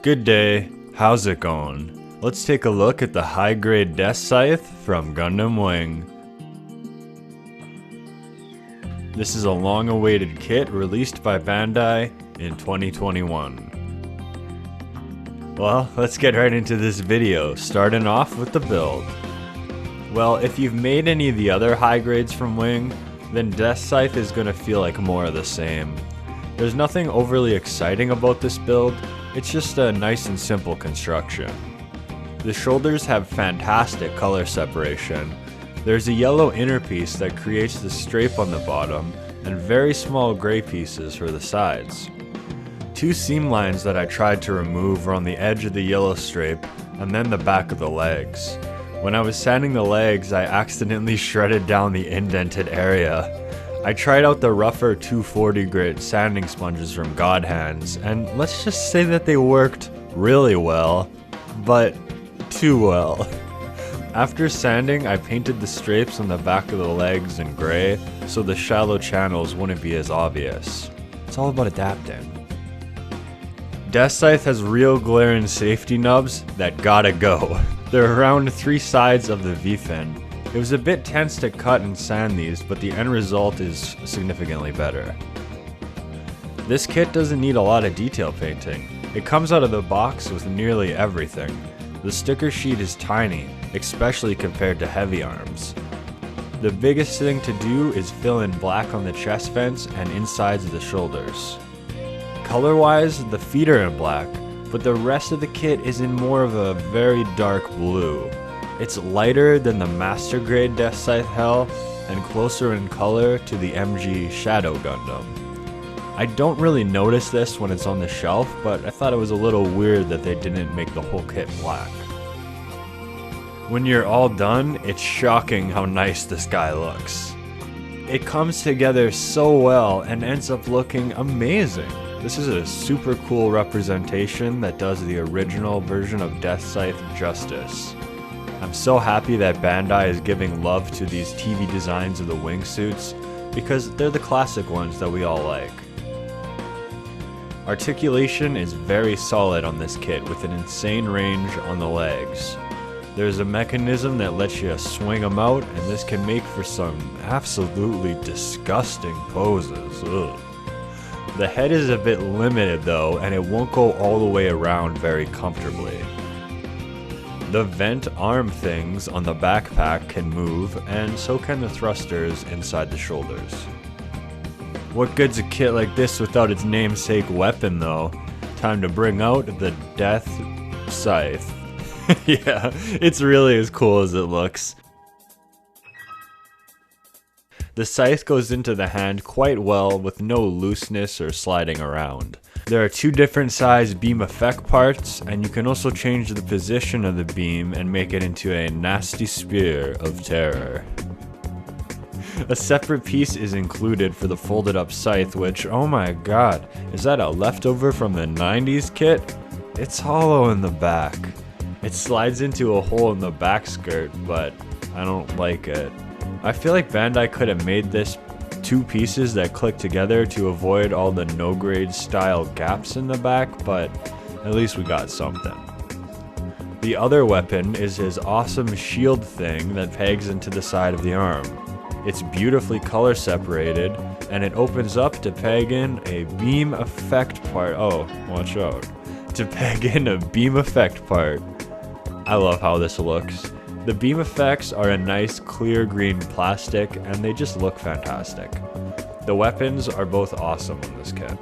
Good day, how's it going? Let's take a look at the high-grade Deathscythe from Gundam Wing. This is a long-awaited kit released by Bandai in 2021. Well, let's get right into this video, starting off with the build. Well, if you've made any of the other high grades from Wing, then Deathscythe is going to feel like more of the same. There's nothing overly exciting about this build, it's just a nice and simple construction. The shoulders have fantastic color separation. There's a yellow inner piece that creates the strape on the bottom, and very small gray pieces for the sides. Two seam lines that I tried to remove were on the edge of the yellow strape, and then the back of the legs. When I was sanding the legs, I accidentally shredded down the indented area. I tried out the rougher 240 grit sanding sponges from God Hands, and let's just say that they worked really well, but too well. After sanding, I painted the strapes on the back of the legs in gray, so the shallow channels wouldn't be as obvious. It's all about adapting. Deathscythe has real glaring safety nubs that gotta go. They're around 3 sides of the V-fin. It was a bit tense to cut and sand these, but the end result is significantly better. This kit doesn't need a lot of detail painting. It comes out of the box with nearly everything. The sticker sheet is tiny, especially compared to heavy arms. The biggest thing to do is fill in black on the chest vents and insides of the shoulders. Color-wise, the feet are in black, but the rest of the kit is in more of a very dark blue. It's lighter than the Master Grade Deathscythe Hell, and closer in color to the MG Shadow Gundam. I don't really notice this when it's on the shelf, but I thought it was a little weird that they didn't make the whole kit black. When you're all done, it's shocking how nice this guy looks. It comes together so well and ends up looking amazing. This is a super cool representation that does the original version of Deathscythe justice. I'm so happy that Bandai is giving love to these TV designs of the wingsuits, because they're the classic ones that we all like. Articulation is very solid on this kit with an insane range on the legs. There's a mechanism that lets you swing them out, and this can make for some absolutely disgusting poses. Ugh. The head is a bit limited though, and it won't go all the way around very comfortably. The vent arm things on the backpack can move, and so can the thrusters inside the shoulders. What good's a kit like this without its namesake weapon though? Time to bring out the Deathscythe. Yeah, it's really as cool as it looks. The scythe goes into the hand quite well with no looseness or sliding around. There are 2 different size beam effect parts, and you can also change the position of the beam and make it into a nasty spear of terror. A separate piece is included for the folded up scythe, which, oh my god, is that a leftover from the 90s kit? It's hollow in the back. It slides into a hole in the back skirt, but I don't like it. I feel like Bandai could have made this 2 pieces that click together to avoid all the no-grade style gaps in the back, but at least we got something. The other weapon is his awesome shield thing that pegs into the side of the arm. It's beautifully color separated, and it opens up to peg in a beam effect part. Oh, watch out. To peg in a beam effect part. I love how this looks. The beam effects are a nice clear green plastic, and they just look fantastic. The weapons are both awesome on this kit.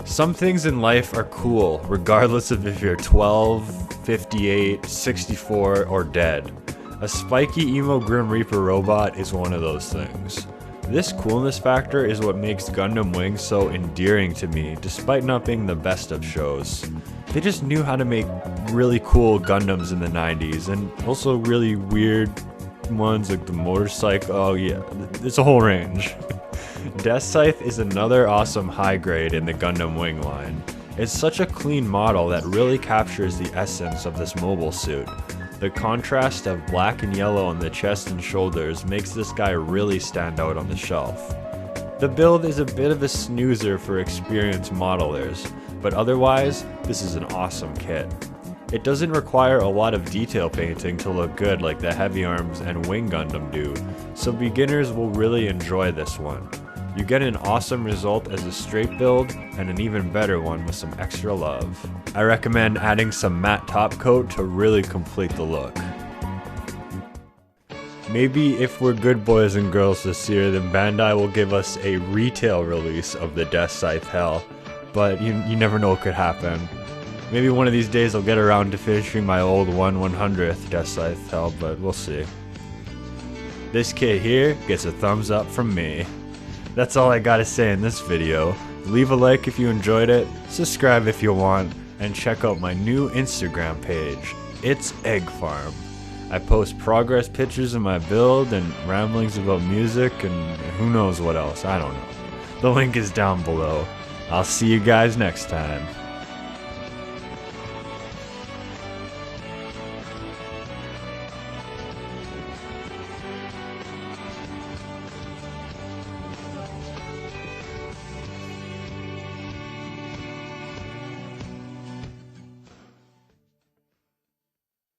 Some things in life are cool, regardless of if you're 12, 58, 64, or dead. A spiky emo Grim Reaper robot is one of those things. This coolness factor is what makes Gundam Wing so endearing to me, despite not being the best of shows. They just knew how to make really cool Gundams in the 90s, and also really weird ones like the motorcycle. Oh yeah, it's a whole range. Deathscythe is another awesome high grade in the Gundam Wing line. It's such a clean model that really captures the essence of this mobile suit. The contrast of black and yellow on the chest and shoulders makes this guy really stand out on the shelf. The build is a bit of a snoozer for experienced modelers, but otherwise, this is an awesome kit. It doesn't require a lot of detail painting to look good like the Heavy Arms and Wing Gundam do, so beginners will really enjoy this one. You get an awesome result as a straight build, and an even better one with some extra love. I recommend adding some matte top coat to really complete the look. Maybe if we're good boys and girls this year, then Bandai will give us a retail release of the Deathscythe Hell, but you never know what could happen. Maybe one of these days I'll get around to finishing my old 1/100th Deathscythe Hell, but we'll see. This kit here gets a thumbs up from me. That's all I gotta say in this video. Leave a like if you enjoyed it, subscribe if you want, and check out my new Instagram page. It's Egg Farm. I post progress pictures of my build and ramblings about music and who knows what else, I don't know. The link is down below. I'll see you guys next time.